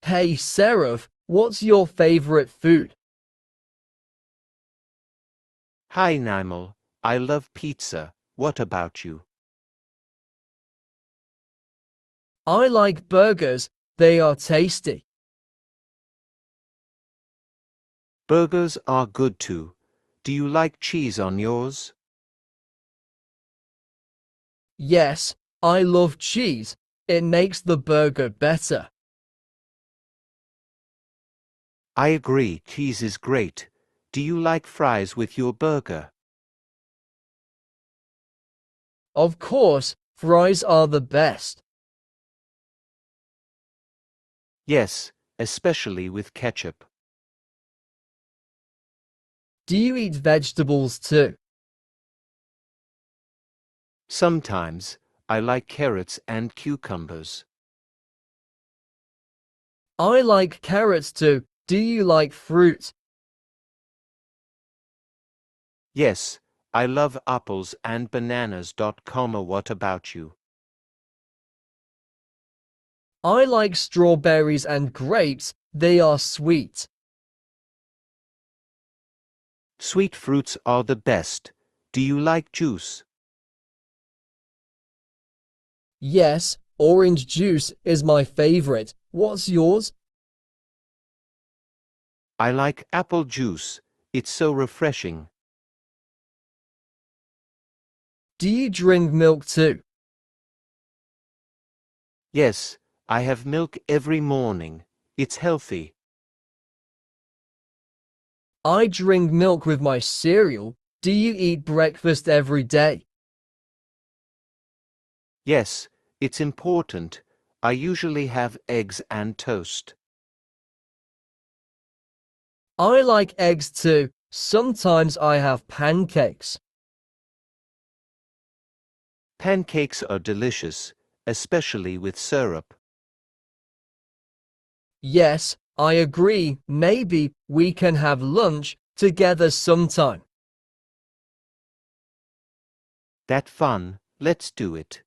Hey Seraph, what's your favorite food? Hi, Nimal. I love pizza. What about you? I like burgers, they are tasty. Burgers are good too. Do you like cheese on yours? Yes, I love cheese, it makes the burger better. I agree, cheese is great. Do you like fries with your burger? Of course, fries are the best. Yes, especially with ketchup. Do you eat vegetables too? Sometimes, I like carrots and cucumbers. I like carrots too. Do you like fruit? Yes, I love apples and bananas. What about you? I like strawberries and grapes, they are sweet. Sweet fruits are the best. Do you like juice? Yes, orange juice is my favorite. What's yours? I like apple juice. It's so refreshing. Do you drink milk too? Yes, I have milk every morning. It's healthy. I drink milk with my cereal. Do you eat breakfast every day? Yes, it's important. I usually have eggs and toast. I like eggs too. Sometimes I have pancakes. Pancakes are delicious, especially with syrup. Yes, I agree. Maybe we can have lunch together sometime. That fun. Let's do it.